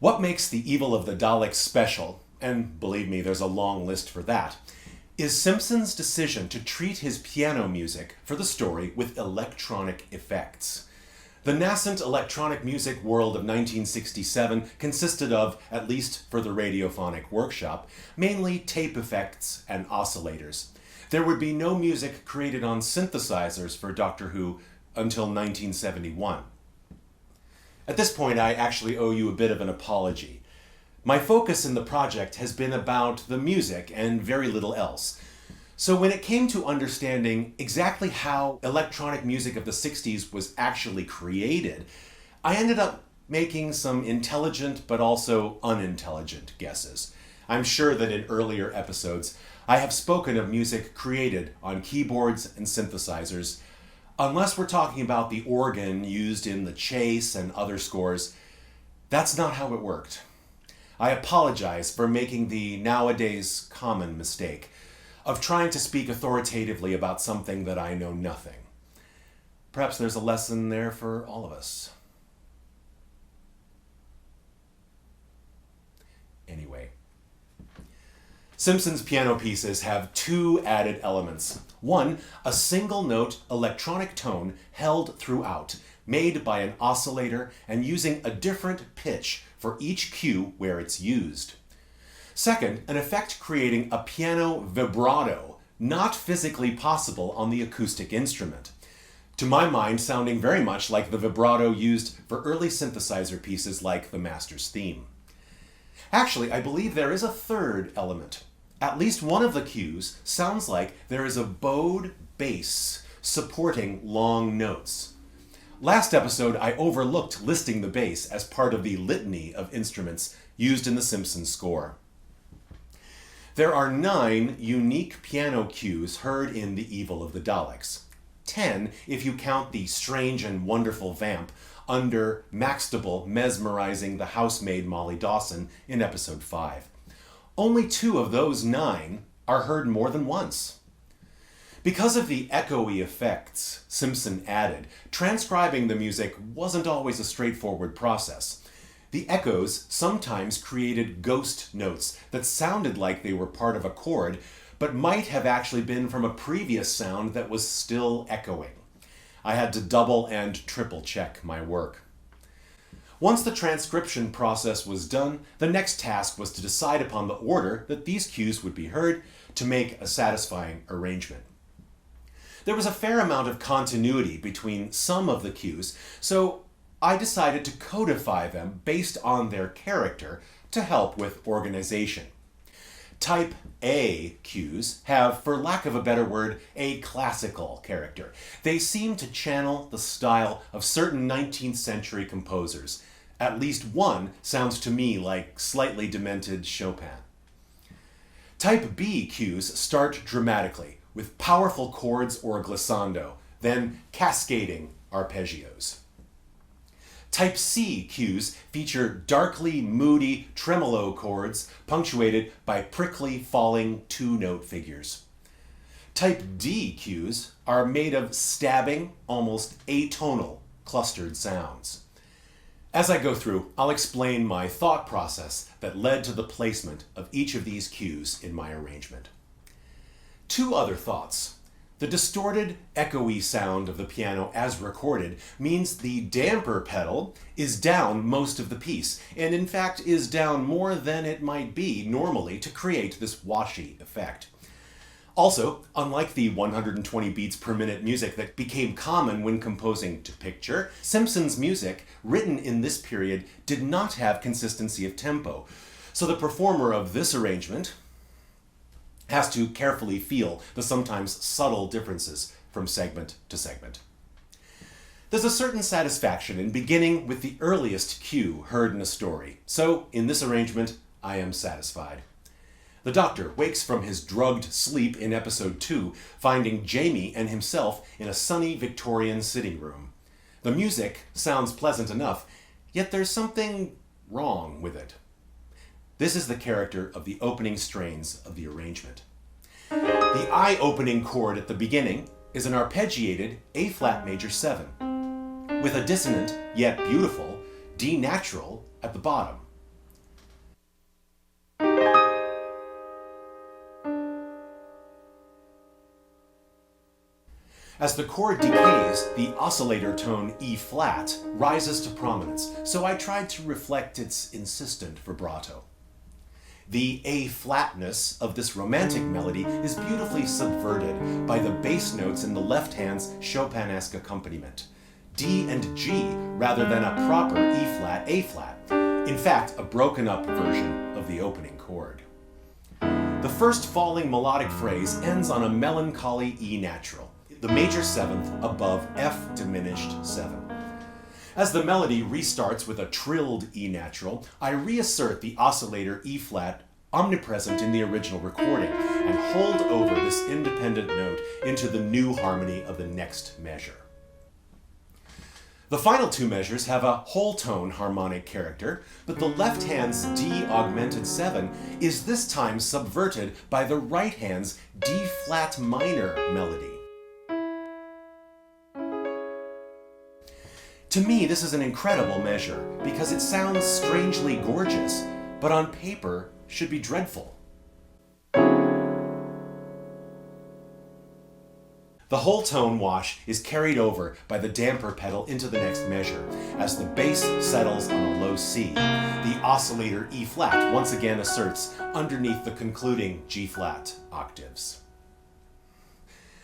What makes The Evil of the Daleks special, and believe me, there's a long list for that, is Simpson's decision to treat his piano music for the story with electronic effects. The nascent electronic music world of 1967 consisted of, at least for the radiophonic workshop, mainly tape effects and oscillators. There would be no music created on synthesizers for Doctor Who until 1971. At this point, I actually owe you a bit of an apology. My focus in the project has been about the music and very little else. So when it came to understanding exactly how electronic music of the 60s was actually created, I ended up making some intelligent but also unintelligent guesses. I'm sure that in earlier episodes, I have spoken of music created on keyboards and synthesizers. Unless we're talking about the organ used in The Chase and other scores, that's not how it worked. I apologize for making the nowadays common mistake of trying to speak authoritatively about something that I know nothing. Perhaps there's a lesson there for all of us. Anyway, Simpson's piano pieces have two added elements. One, a single note electronic tone held throughout, made by an oscillator and using a different pitch for each cue where it's used. Second, an effect creating a piano vibrato, not physically possible on the acoustic instrument. To my mind, sounding very much like the vibrato used for early synthesizer pieces like the Master's theme. Actually, I believe there is a third element. At least one of the cues sounds like there is a bowed bass supporting long notes. Last episode, I overlooked listing the bass as part of the litany of instruments used in the Simpsons score. There are 9 unique piano cues heard in The Evil of the Daleks. 10 if you count the strange and wonderful vamp under Maxtible mesmerizing the housemaid Molly Dawson in episode 5. Only 2 of those 9 are heard more than once. Because of the echoey effects Simpson added, transcribing the music wasn't always a straightforward process. The echoes sometimes created ghost notes that sounded like they were part of a chord, but might have actually been from a previous sound that was still echoing. I had to double and triple check my work. Once the transcription process was done, the next task was to decide upon the order that these cues would be heard to make a satisfying arrangement. There was a fair amount of continuity between some of the cues, so I decided to codify them based on their character to help with organization. Type A cues have, for lack of a better word, a classical character. They seem to channel the style of certain 19th century composers. At least one sounds to me like slightly demented Chopin. Type B cues start dramatically, with powerful chords or glissando, then cascading arpeggios. Type C cues feature darkly moody tremolo chords punctuated by prickly falling 2-note figures. Type D cues are made of stabbing, almost atonal, clustered sounds. As I go through, I'll explain my thought process that led to the placement of each of these cues in my arrangement. 2 other thoughts. The distorted, echoey sound of the piano as recorded means the damper pedal is down most of the piece, and in fact is down more than it might be normally to create this washy effect. Also, unlike the 120 beats per minute music that became common when composing to picture, Simpson's music, written in this period, did not have consistency of tempo, so the performer of this arrangement has to carefully feel the sometimes subtle differences from segment to segment. There's a certain satisfaction in beginning with the earliest cue heard in a story, so in this arrangement, I am satisfied. The Doctor wakes from his drugged sleep in episode 2, finding Jamie and himself in a sunny Victorian sitting room. The music sounds pleasant enough, yet there's something wrong with it. This is the character of the opening strains of the arrangement. The eye-opening chord at the beginning is an arpeggiated A-flat major 7, with a dissonant, yet beautiful, D natural at the bottom. As the chord decays, the oscillator tone E flat rises to prominence, so I tried to reflect its insistent vibrato. The A flatness of this romantic melody is beautifully subverted by the bass notes in the left hand's Chopinesque accompaniment. D and G rather than a proper E flat, A flat. In fact, a broken up version of the opening chord. The first falling melodic phrase ends on a melancholy E natural, the major seventh above F diminished 7. As the melody restarts with a trilled E natural, I reassert the oscillator E flat omnipresent in the original recording and hold over this independent note into the new harmony of the next measure. The final two measures have a whole tone harmonic character, but the left hand's D augmented 7 is this time subverted by the right hand's D flat minor melody. To me, this is an incredible measure because it sounds strangely gorgeous, but on paper should be dreadful. The whole tone wash is carried over by the damper pedal into the next measure. As the bass settles on a low C, the oscillator E flat once again asserts underneath the concluding G flat octaves.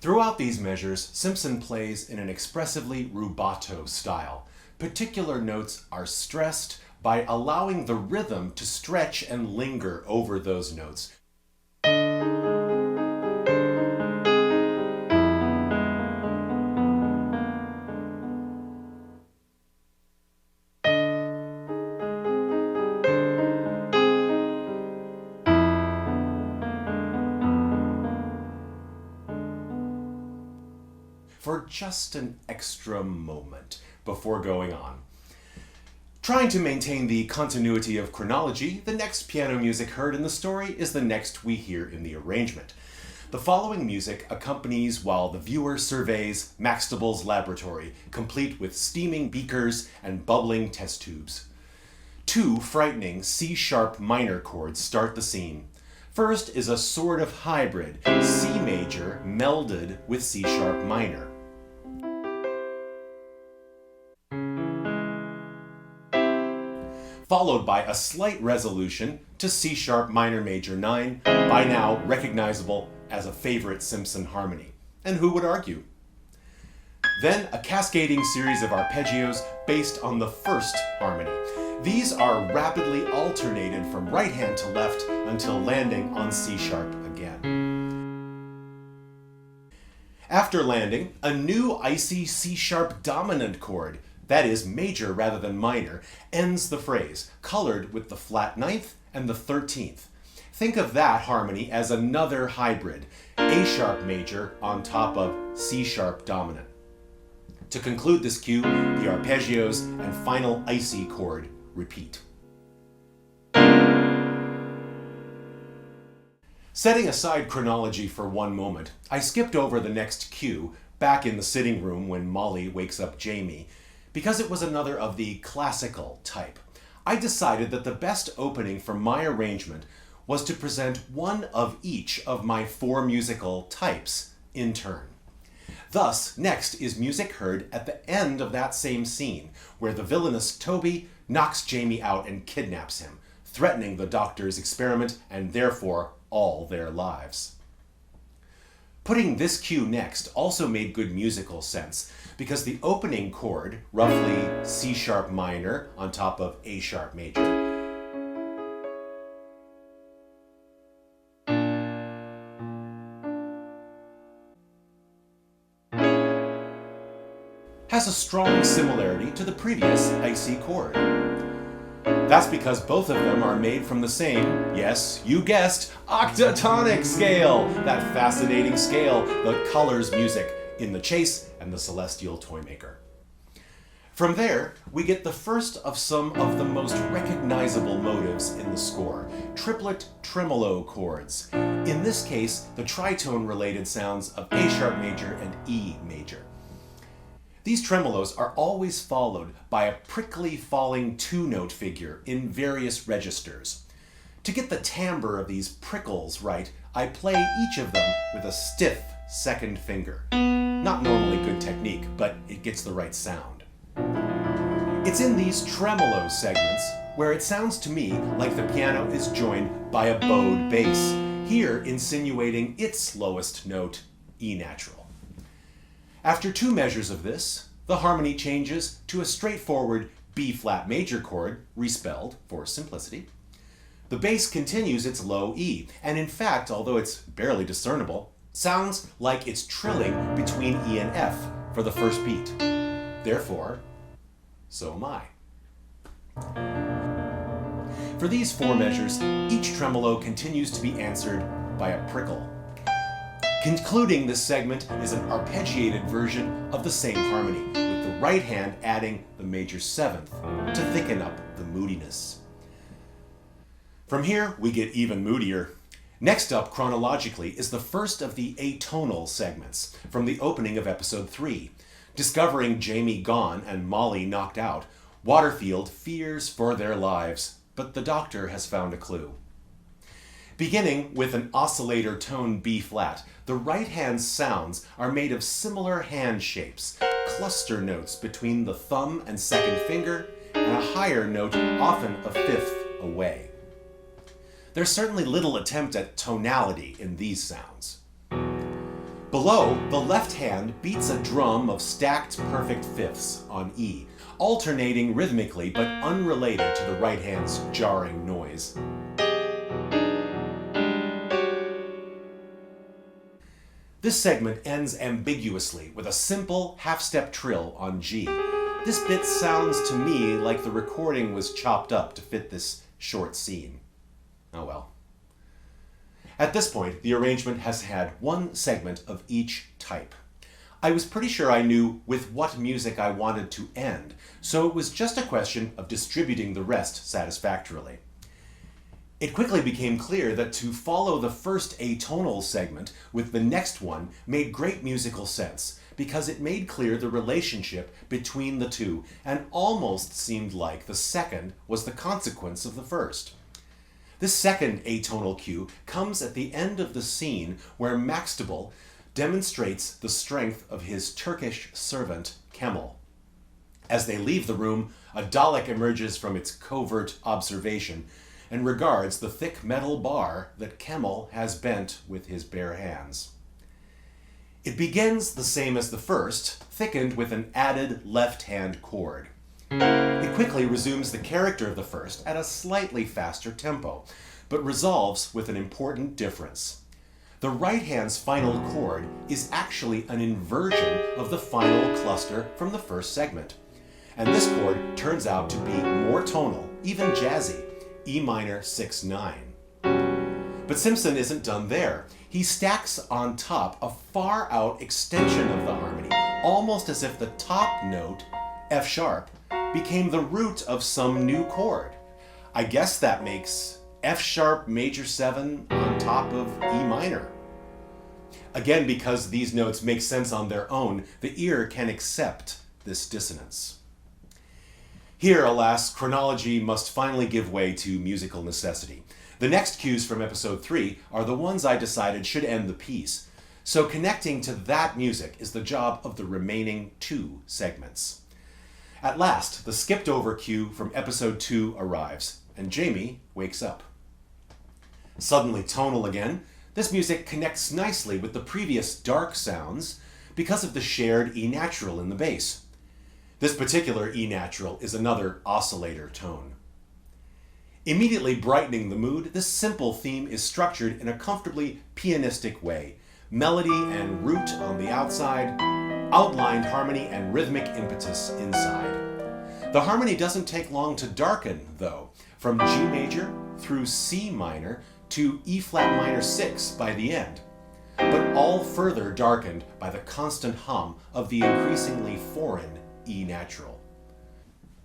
Throughout these measures, Simpson plays in an expressively rubato style. Particular notes are stressed by allowing the rhythm to stretch and linger over those notes. For just an extra moment before going on. Trying to maintain the continuity of chronology, the next piano music heard in the story is the next we hear in the arrangement. The following music accompanies while the viewer surveys Maxtible's laboratory, complete with steaming beakers and bubbling test tubes. Two frightening C-sharp minor chords start the scene. First is a sort of hybrid, C major melded with C-sharp minor. Followed by a slight resolution to C-sharp minor major 9, by now recognizable as a favorite Simpson harmony. And who would argue? Then a cascading series of arpeggios based on the first harmony. These are rapidly alternated from right hand to left until landing on C-sharp again. After landing, a new icy C-sharp dominant chord, that is major rather than minor, ends the phrase, colored with the flat 9th and the 13th. Think of that harmony as another hybrid, A-sharp major on top of C-sharp dominant. To conclude this cue, the arpeggios and final icy chord repeat. Setting aside chronology for one moment, I skipped over the next cue, back in the sitting room when Molly wakes up Jamie, because it was another of the classical type. I decided that the best opening for my arrangement was to present one of each of my 4 musical types in turn. Thus, next is music heard at the end of that same scene, where the villainous Toby knocks Jamie out and kidnaps him, threatening the Doctor's experiment and therefore all their lives. Putting this cue next also made good musical sense, because the opening chord, roughly C-sharp minor on top of A-sharp major, has a strong similarity to the previous icy chord. That's because both of them are made from the same, yes, you guessed, octatonic scale, that fascinating scale that colors music in The Chase and The Celestial Toymaker. From there, we get the first of some of the most recognizable motives in the score, triplet tremolo chords. In this case, the tritone-related sounds of A-sharp major and E major. These tremolos are always followed by a prickly falling 2-note figure in various registers. To get the timbre of these prickles right, I play each of them with a stiff second finger. Not normally right technique, but it gets the right sound. It's in these tremolo segments where it sounds to me like the piano is joined by a bowed bass, here insinuating its lowest note, E natural. After 2 measures of this, the harmony changes to a straightforward B flat major chord, respelled for simplicity. The bass continues its low E, and in fact, although it's barely discernible, sounds like it's trilling between E and F for the first beat. Therefore, so am I. For these 4 measures, each tremolo continues to be answered by a prickle. Concluding this segment is an arpeggiated version of the same harmony, with the right hand adding the major 7th to thicken up the moodiness. From here, we get even moodier. Next up, chronologically, is the first of the atonal segments from the opening of episode 3. Discovering Jamie gone and Molly knocked out, Waterfield fears for their lives, but the doctor has found a clue. Beginning with an oscillator tone B flat, the right hand's sounds are made of similar hand shapes, cluster notes between the thumb and second finger, and a higher note, often a 5th away. There's certainly little attempt at tonality in these sounds. Below, the left hand beats a drum of stacked perfect 5ths on E, alternating rhythmically but unrelated to the right hand's jarring noise. This segment ends ambiguously with a simple half-step trill on G. This bit sounds to me like the recording was chopped up to fit this short scene. Oh well. At this point, the arrangement has had 1 segment of each type. I was pretty sure I knew with what music I wanted to end, so it was just a question of distributing the rest satisfactorily. It quickly became clear that to follow the first atonal segment with the next one made great musical sense, because it made clear the relationship between the two and almost seemed like the second was the consequence of the first. This second atonal cue comes at the end of the scene where Maxtible demonstrates the strength of his Turkish servant, Kemal. As they leave the room, a Dalek emerges from its covert observation and regards the thick metal bar that Kemal has bent with his bare hands. It begins the same as the first, thickened with an added left-hand chord. It quickly resumes the character of the first at a slightly faster tempo, but resolves with an important difference. The right hand's final chord is actually an inversion of the final cluster from the first segment, and this chord turns out to be more tonal, even jazzy, E minor 6-9. But Simpson isn't done there. He stacks on top a far-out extension of the harmony, almost as if the top note, F sharp, became the root of some new chord. I guess that makes F sharp major 7 on top of E minor. Again, because these notes make sense on their own, the ear can accept this dissonance. Here, alas, chronology must finally give way to musical necessity. The next cues from episode 3 are the ones I decided should end the piece, so connecting to that music is the job of the remaining 2 segments. At last, the skipped-over cue from episode 2 arrives, and Jamie wakes up. Suddenly tonal again, this music connects nicely with the previous dark sounds because of the shared E natural in the bass. This particular E natural is another oscillator tone. Immediately brightening the mood, this simple theme is structured in a comfortably pianistic way. Melody and root on the outside, outlined harmony and rhythmic impetus inside. The harmony doesn't take long to darken, though, from G major through C minor to E flat minor 6 by the end, but all further darkened by the constant hum of the increasingly foreign E natural.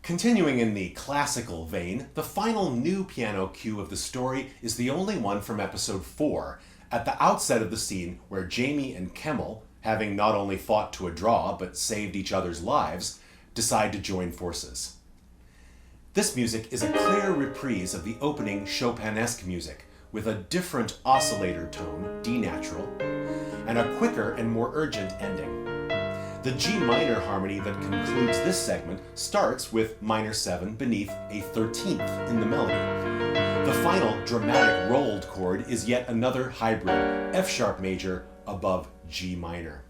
Continuing in the classical vein, the final new piano cue of the story is the only one from episode 4, at the outset of the scene where Jamie and Kemal, having not only fought to a draw but saved each other's lives, decide to join forces. This music is a clear reprise of the opening Chopinesque music, with a different oscillator tone, D natural, and a quicker and more urgent ending. The G minor harmony that concludes this segment starts with minor 7 beneath a 13th in the melody. The final dramatic rolled chord is yet another hybrid, F sharp major above G minor.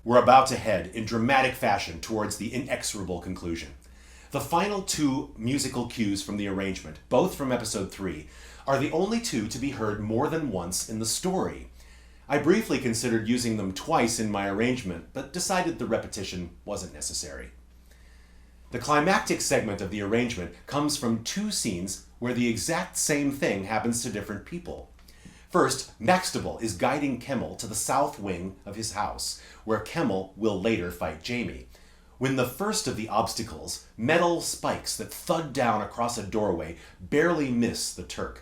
We're about to head in dramatic fashion towards the inexorable conclusion. The final two musical cues from the arrangement, both from episode 3, are the only two to be heard more than once in the story. I briefly considered using them twice in my arrangement, but decided the repetition wasn't necessary. The climactic segment of the arrangement comes from two scenes where the exact same thing happens to different people. First, Maxtible is guiding Kemmel to the south wing of his house, where Kemmel will later fight Jamie, when the first of the obstacles, metal spikes that thud down across a doorway, barely miss the Turk.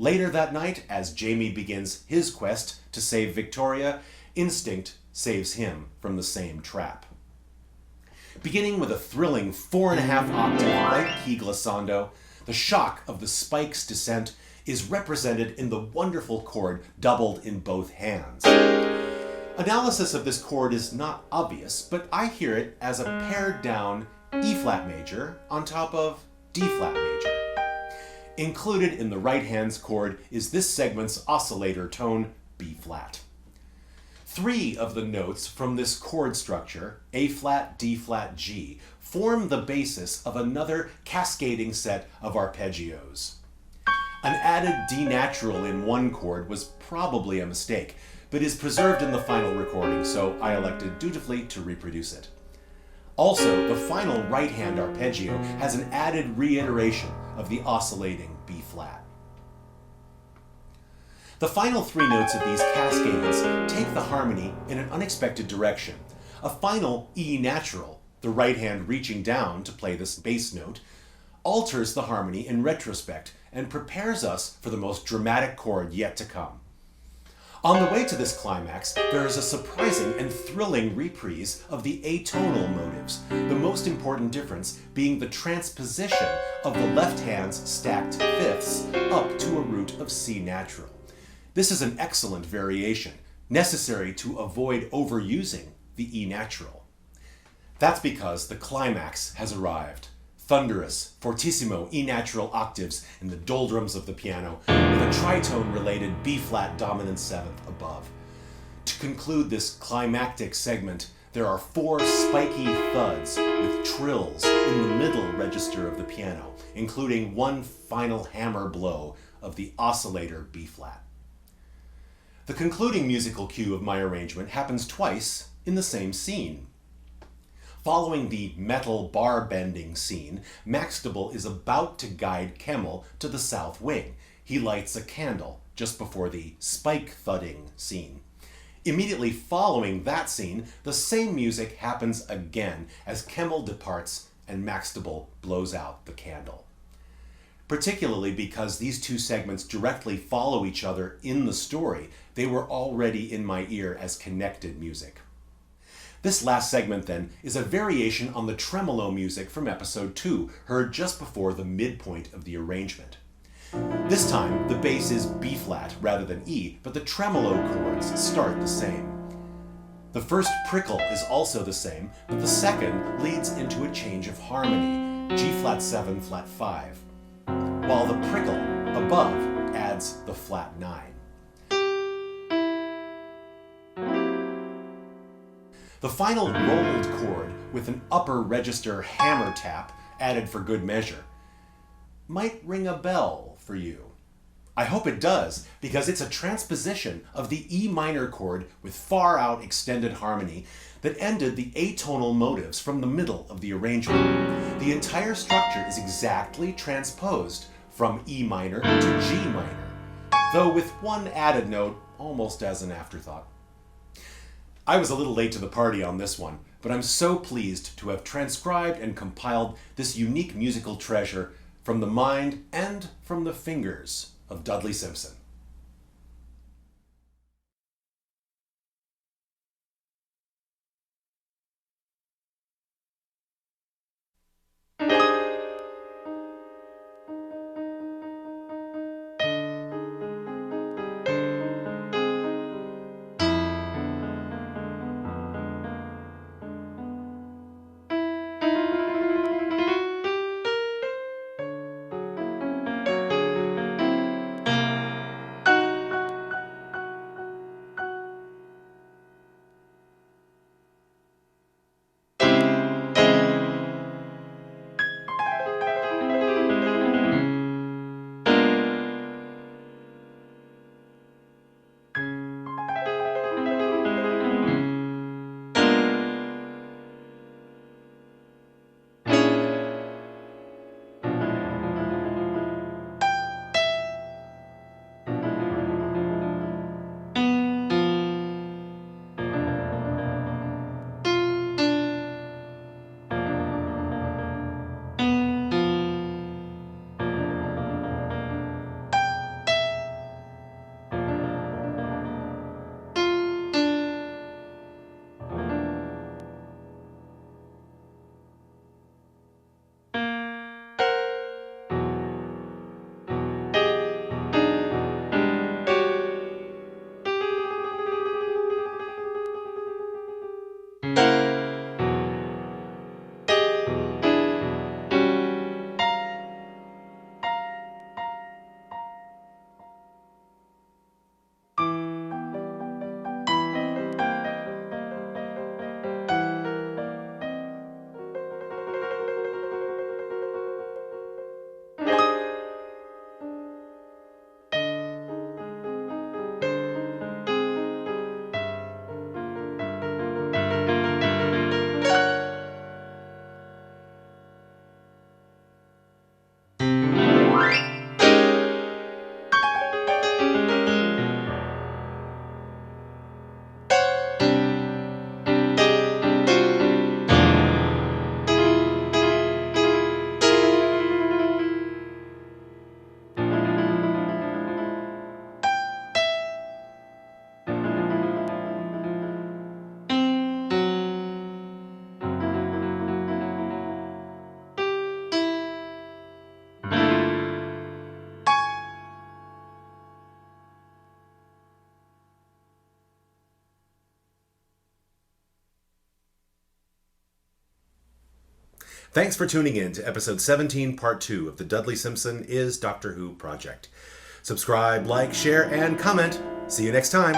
Later that night, as Jamie begins his quest to save Victoria, instinct saves him from the same trap. Beginning with a thrilling 4.5 octave right key glissando, the shock of the spike's descent is represented in the wonderful chord doubled in both hands. Analysis of this chord is not obvious, but I hear it as a pared down E-flat major on top of D-flat major. Included in the right hand's chord is this segment's oscillator tone, B-flat. 3 of the notes from this chord structure, A-flat, D-flat, G, form the basis of another cascading set of arpeggios. An added D natural in one chord was probably a mistake, but is preserved in the final recording, so I elected dutifully to reproduce it. Also, the final right-hand arpeggio has an added reiteration of the oscillating B-flat. The final 3 notes of these cascades take the harmony in an unexpected direction. A final E natural, the right hand reaching down to play this bass note, alters the harmony in retrospect and prepares us for the most dramatic chord yet to come. On the way to this climax, there is a surprising and thrilling reprise of the atonal motives, the most important difference being the transposition of the left hand's stacked fifths up to a root of C natural. This is an excellent variation, necessary to avoid overusing the E natural. That's because the climax has arrived. Thunderous, fortissimo E natural octaves in the doldrums of the piano, with a tritone-related B-flat dominant 7th above. To conclude this climactic segment, there are 4 spiky thuds with trills in the middle register of the piano, including one final hammer blow of the oscillator B-flat. The concluding musical cue of my arrangement happens twice in the same scene. Following the metal bar bending scene, Maxtible is about to guide Kemmel to the south wing. He lights a candle just before the spike thudding scene. Immediately following that scene, the same music happens again as Kemmel departs and Maxtible blows out the candle. Particularly because these two segments directly follow each other in the story, they were already in my ear as connected music. This last segment, then, is a variation on the tremolo music from episode 2, heard just before the midpoint of the arrangement. This time, the bass is B-flat rather than E, but the tremolo chords start the same. The first prickle is also the same, but the second leads into a change of harmony, G-flat 7, flat 5, while the prickle above adds the flat 9. The final rolled chord with an upper register hammer tap added for good measure might ring a bell for you. I hope it does, because it's a transposition of the E minor chord with far out extended harmony that ended the atonal motives from the middle of the arrangement. The entire structure is exactly transposed from E minor to G minor, though with one added note almost as an afterthought. I was a little late to the party on this one, but I'm so pleased to have transcribed and compiled this unique musical treasure from the mind and from the fingers of Dudley Simpson. Thanks for tuning in to episode 17, part 2 of the Dudley Simpson is Doctor Who project. Subscribe, like, share, and comment. See you next time.